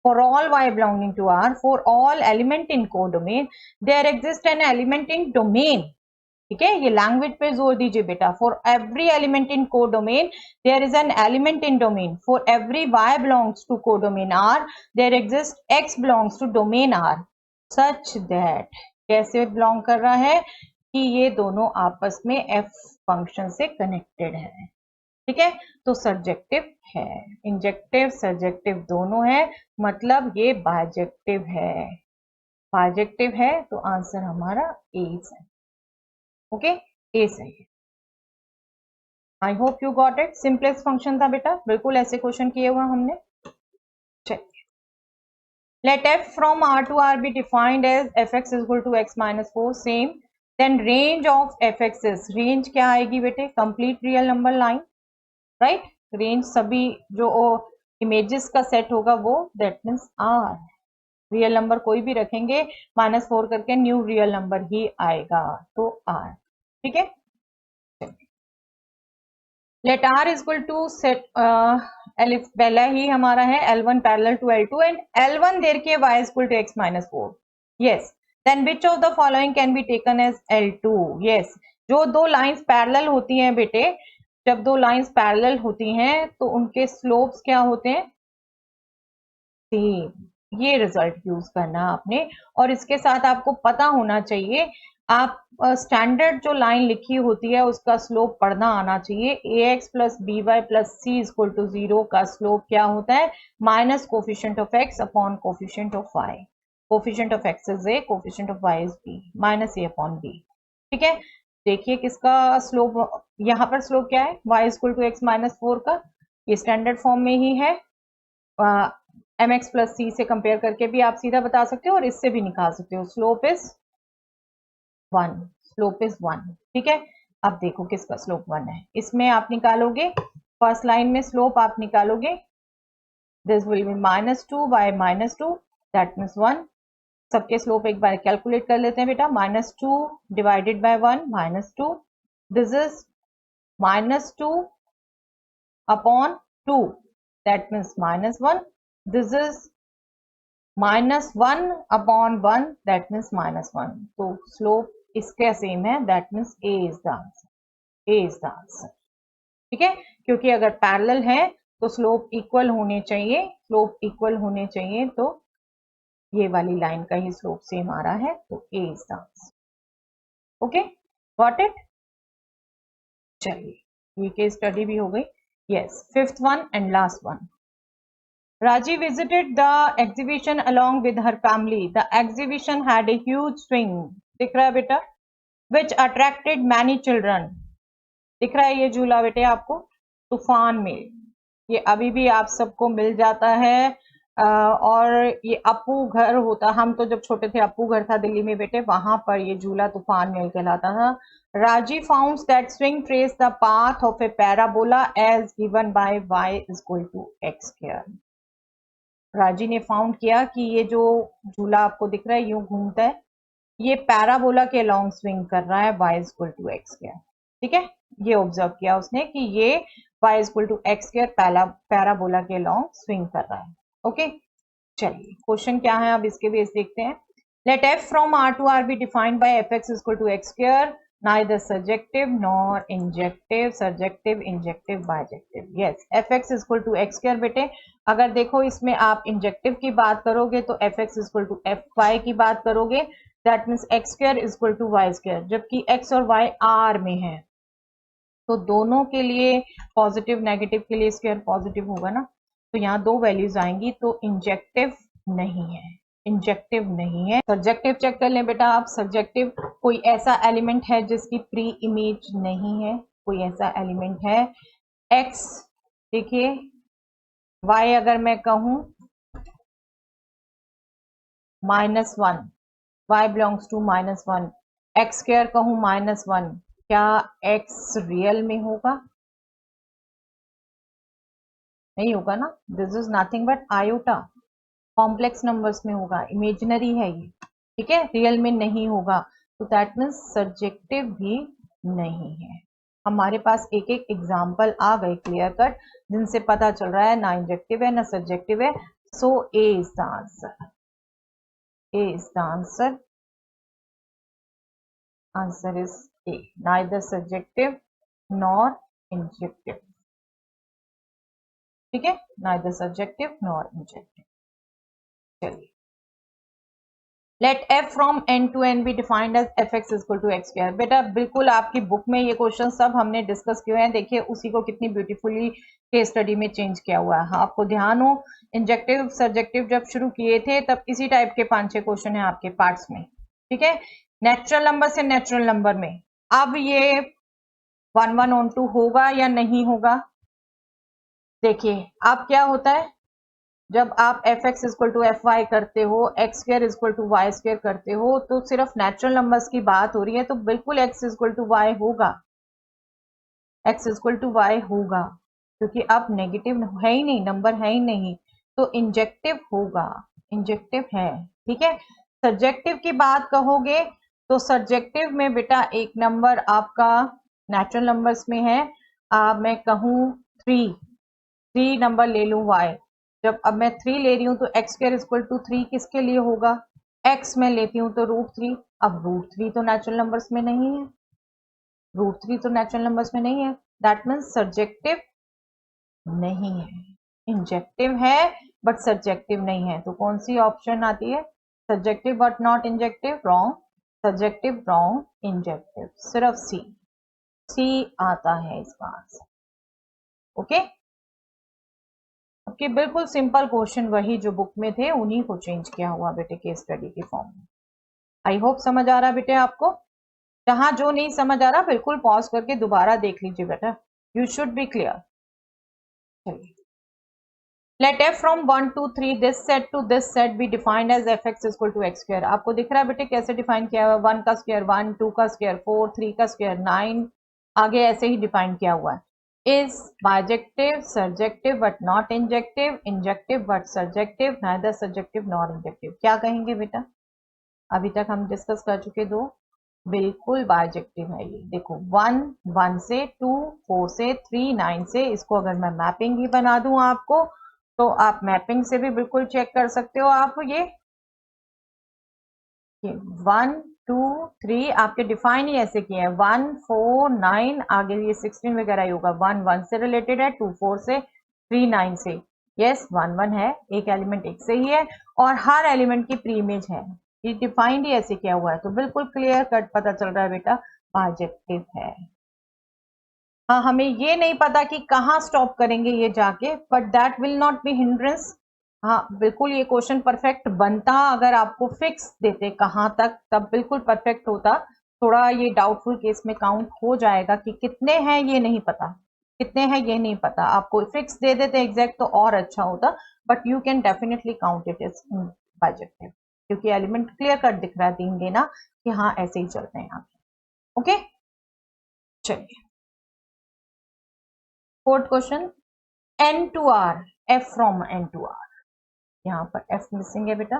For all y belonging to R, for all element in codomain, there exist an element in domain, ठीक है, ये लैंग्वेज पे जोर दीजिए बेटा, for every element in codomain there is an element in domain, for every y belongs to codomain R there exist x belongs to domain R, such that, कैसे बिलोंग कर रहा है कि ये दोनों आपस में f फंक्शन से कनेक्टेड है, ठीक है, तो सब्जेक्टिव है, इंजेक्टिव सब्जेक्टिव दोनों है, मतलब ये बाइजेक्टिव है। बाइजेक्टिव है तो आंसर हमारा ए है। ओके, ए सही है। I hope you got it. Simplest function था बेटा, बिल्कुल ऐसे क्वेश्चन किए हुआ हमने। चलिए, let f from r to r be defined as fx is equal to x minus 4, same, then range of fx is, range क्या आएगी बेटे, complete real number line, right, range सभी जो इमेजेस का सेट होगा वो, that means R, real number कोई भी रखेंगे -4 करके न्यू रियल नंबर ही आएगा, तो आर। ठीक है, let R is equal to set, पहला ही हमारा है L1 parallel to L2 and L1 देर के y is equal to x minus 4, yes, then which of the following can be taken as L2, yes, जो दो लाइंस पैरेलल होती हैं बेटे, जब दो लाइंस पैरेलल होती हैं तो उनके स्लोप्स क्या होते हैं, सेम, ये रिजल्ट यूज करना आपने, और इसके साथ आपको पता होना चाहिए, आप स्टैंडर्ड जो लाइन लिखी होती है उसका स्लोप पढ़ना आना चाहिए, ax plus B y plus C equal to 0 का स्लोप क्या होता है, minus coefficient of x upon coefficient of y, coefficient of x is a, coefficient of y is b, minus a upon b। ठीक है, देखिए किसका स्लोप, यहाँ पर स्लोप क्या है, y equal to x minus 4 का, ये स्टैंडर्ड फॉर्म में ही है, एम एक्स प्लस सी से कंपेयर करके भी आप सीधा बता सकते हो और इससे भी निकाल सकते हो, स्लोप इज 1, स्लोप इज 1। ठीक है, अब देखो किसका स्लोप 1 है, इसमें आप निकालोगे, फर्स्ट लाइन में स्लोप आप निकालोगे, this will be -2 by -2, that means 1, सबके स्लोप एक बार कैलकुलेट कर लेते हैं बेटा, -2 divided by 1 -2, this is -2 upon 2, that means -1, this is -1 upon 1, that means -1, तो स्लोप इसका सेम है, that means A is the answer, A is the answer। ठीक है, क्योंकि अगर पैरेलल है तो स्लोप इक्वल होने चाहिए, स्लोप इक्वल होने चाहिए, तो ये वाली लाइन का ही स्लोप सेम आ रहा है, तो A is the answer। Okay, got it. चलिए, ये केस स्टडी भी हो गई, yes, fifth one and last one. Raji visited the exhibition along with her family. The exhibition had a huge swing, दिख रहा है बेटा, which attracted many children। दिख रहा है ये झूला बेटे आपको, तूफान में, ये अभी भी आप सबको मिल जाता है, और ये अप्पू घर होता, हम तो जब छोटे थे अप्पू घर था दिल्ली में बेटे, वहां पर ये झूला तूफान में कहलाता था। Raji found that swing traced the path of a parabola as given by y is equal to x square। राजी ने फाउंड किया कि ये जो झूला आपको दिख रहा है यूं घूमता है, ये पैराबोला के लॉन्ग स्विंग कर रहा है, y equal to x square. ठीक है, ये ऑब्जर्व किया उसने कि ये y equal to x square parabola के लॉन्ग स्विंग कर रहा है। ओके, चलिए क्वेश्चन क्या है अब इसके बेस देखते हैं। Let f from r to r be defined by fx equal to x square, neither surjective nor injective, surjective, injective, bijective, yes, fx is equal to x square बेटे, अगर देखो इसमें आप इंजेक्टिव की बात करोगे तो fx is equal to fy की बात करोगे, that means x square is equal to y square, जबकि x और y r में है, तो दोनों के लिए पॉजिटिव नेगेटिव के लिए स्क्वायर पॉजिटिव होगा ना, तो यहाँ दो वैल्यूज आएंगी, तो इंजेक्टिव नहीं है, इंजेक्टिव नहीं है। सब्जेक्टिव चेक कर लें बेटा आप, सब्जेक्टिव कोई ऐसा एलिमेंट है जिसकी प्री इमेज नहीं है, कोई ऐसा एलिमेंट है, x, देखिए y अगर मैं कहूं -1, y belongs to -1, x square कहूं -1, क्या x रियल में होगा, नहीं होगा ना, this is nothing but iota, complex numbers में होगा, इमेजिनरी है ये, ठीक है, रियल में नहीं होगा, तो दैट मीन्स सब्जेक्टिव भी नहीं है। हमारे पास एक एक एग्जाम्पल आ गए क्लियर कट, जिनसे पता चल रहा है ना इंजेक्टिव है ना सब्जेक्टिव है, so A is the answer, A is the answer, answer is A, neither subjective nor injective. ठीक है, नाइदर सब्जेक्टिव नॉर इंजेक्टिव। चलिए let F from N to N be defined as F x equal to x square. बेटा बिल्कुल आपकी बुक में ये क्वेश्चन सब हमने डिस्कस किए हैं, देखिए उसी को कितनी ब्यूटीफुली केस स्टडी में चेंज किया हुआ है। हाँ, आपको ध्यान हो, इंजेक्टिव सब्जेक्टिव जब शुरू किए थे तब इसी टाइप के 5-6 क्वेश्चन है आपके पार्ट्स में, ठीक है। नेचुरल नंबर से नेचुरल नंबर में अब ये 1 1 on 2 होगा या नहीं होगा। देखिए अब क्या होता है, जब आप f x equal to f y करते हो, x square equal to y square करते हो, तो सिर्फ नेचुरल नंबर्स की बात हो रही है, तो बिल्कुल एक्स इक्वल टू वाई होगा, एक्स इक्वल टू वाई होगा, क्योंकि अब नेगेटिव है ही नहीं, नंबर है ही नहीं, तो इंजेक्टिव होगा, इंजेक्टिव है, ठीक है। सब्जेक्टिव की बात कहोगे तो सब्जेक्टिव में बेटा एक नंबर आपका नेचुरल नंबर्स में है, मैं कहूँ 3 नंबर ले लूँ y, जब अब मैं 3 ले रही हूँ तो एक्स स्क्वायर इक्वल टू 3 किसके लिए होगा, x में लेती हूँ तो √3। अब √3 तो नेचुरल नंबर्स में नहीं है, √3 तो नेचुरल नंबर्स में नहीं है, दैट मीन्स सब्जेक्टिव नहीं है, इंजेक्टिव है बट सब्जेक्टिव नहीं है। तो कौन सी ऑप्शन आती है, subjective but not injective, wrong, subjective wrong, injective सिर्फ सी आता है इसका आंसर, ओके। ओके, बिल्कुल सिंपल क्वेश्चन वही जो बुक में थे उन्हीं को चेंज किया हुआ बेटे केस स्टडी के फॉर्म में। आई होप समझ आ रहा बेटे आपको, जहां जो नहीं समझ आ रहा बिल्कुल पॉज करके दोबारा देख लीजिए बेटा, यू शुड बी क्लियर। चलिए, let F from 1 2 3 this set to this set be defined as F x equal to x square. आपको दिख रहा है बेटे कैसे डिफाइन किया हुआ है, 1 का स्क्वायर 1, 2 का स्क्वायर 4, 3 का स्क्वायर 9, आगे ऐसे ही डिफाइन किया हुआ है। is bijective, surjective but not injective, injective but surjective, neither surjective nor injective। क्या कहेंगे बेटा, अभी तक हम डिस्कस कर चुके दो, बिल्कुल बाइजेक्टिव है ये। देखो 1 1 से, 2 4 से, 3 9 से, इसको अगर मैं मैपिंग भी बना दूं आपको तो आप मैपिंग से भी बिल्कुल चेक कर सकते हो। आप ये 1 2 3 आपके डिफाइन ही ऐसे किए हैं, 1 4 9, आगे ये 16 वगैरह ही होगा, 1 1 से रिलेटेड है, 2 4 से, 3 9 से, यस 1 1 है, एक एलिमेंट एक से ही है और हर एलिमेंट की प्री इमेज है, ये डिफाइंड ही ऐसे किया हुआ है, तो बिल्कुल क्लियर कट पता चल रहा है बेटा बाइजेक्टिव है। हाँ, हमें ये नहीं पता कि कहाँ स्टॉप करेंगे ये जाके, but that will not be hindrance. हाँ बिल्कुल, ये क्वेश्चन परफेक्ट बनता अगर आपको फिक्स देते कहाँ तक, तब बिल्कुल परफेक्ट होता। थोड़ा ये डाउटफुल केस में काउंट हो जाएगा कि कितने हैं ये नहीं पता, कितने हैं ये नहीं पता, आपको फिक्स दे देते एग्जैक्ट तो और अच्छा होता, but you can definitely count it is bijective, क्योंकि एलिमेंट क्लियर कट दिख रहा है 3 देना कि हाँ ऐसे ही चलते हैं आगे, ओके। चलिए, fourth question, n to r, f from n to r, यहाँ पर f मिसिंग है बेटा।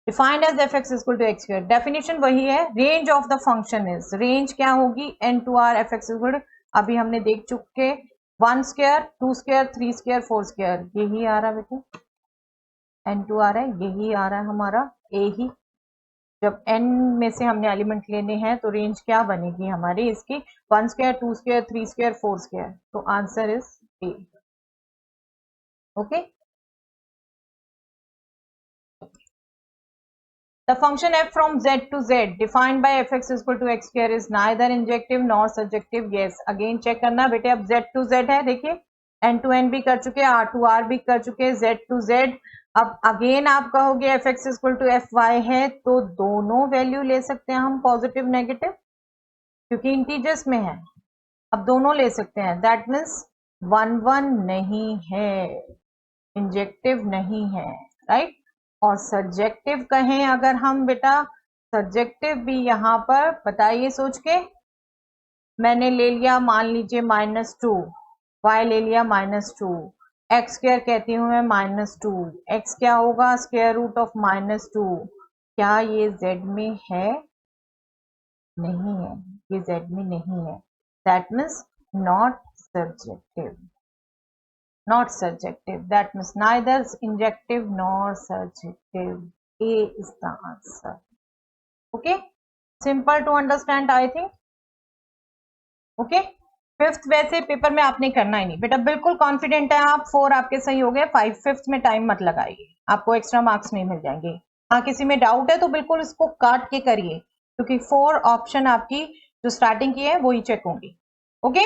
Defined as F x equal to x square, definition वही है, range of the function is, range क्या होगी, n to r f x equal, अभी हमने देख चुके 1 स्क्वायर 2 स्क्वायर 3 स्क्वायर 4 स्क्वायर, यही आ रहा है बेटा, n to r है, यही आ रहा है हमारा a ही। जब n में से हमने एलिमेंट लेने हैं तो रेंज क्या बनेगी हमारी इसकी, 1 स्क्वायर 2 स्क्वायर 3 स्क्वायर 4 स्क्वायर, तो answer is a, okay. The function f from z to z defined by fx equal to x square is neither injective nor surjective, yes। Again check करना बेटे, अब z to z है, देखिए n to n भी कर चुके, r to r भी कर चुके, z to z। अब अगेन आप कहोगे f x equal to f y है, तो दोनों वैल्यू ले सकते हैं हम, पॉजिटिव नेगेटिव, क्योंकि इंटीजर्स में है, अब दोनों ले सकते हैं, दैट मीन्स 1 1 नहीं है, इंजेक्टिव नहीं है, राइट। और सब्जेक्टिव कहें अगर हम बेटा, सब्जेक्टिव भी यहाँ पर बताइए सोच के, मैंने ले लिया मान लीजिए -2, y ले लिया -2, x स्क्वायर कहती हूँ मैं -2, x क्या होगा स्क्वायर रूट ऑफ -2, क्या ये z में है, नहीं है, ये z में नहीं है, that means not subjective, not surjective, that means neither injective nor surjective, A is the answer, okay, simple to understand I think, okay। Fifth वैसे पेपर में आपने करना ही नहीं बेटा, बिल्कुल कॉन्फिडेंट है आप, 4 आपके सही हो गए, 5 फिफ्थ में टाइम मत लगाइए, आपको एक्स्ट्रा मार्क्स नहीं मिल जाएंगे, हाँ, किसी में डाउट है तो बिल्कुल इसको काट के करिए, क्योंकि 4 ऑप्शन आपकी जो स्टार्टिंग की है वो ही चेक होंगी। ओके,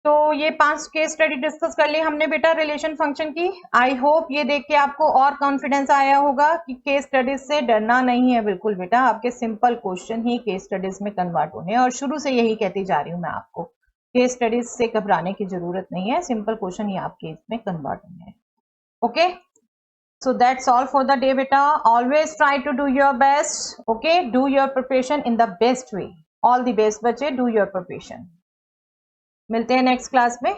तो ये 5 केस स्टडी डिस्कस कर ली हमने बेटा रिलेशन फंक्शन की। आई होप ये देख के आपको और कॉन्फिडेंस आया होगा कि केस स्टडीज से डरना नहीं है बिल्कुल बेटा, आपके सिंपल क्वेश्चन ही केस स्टडीज में कन्वर्ट होने हैं, और शुरू से यही कहती जा रही हूँ मैं आपको, केस स्टडीज से घबराने की जरूरत नहीं है, सिंपल क्वेश्चन ही आपके इसमें कन्वर्ट होने हैं। Okay, so that's all for the day beta, always try to do your best, okay, do your preparation in the best way, all the best बच्चे, do your preparation। मिलते हैं नेक्स्ट क्लास में।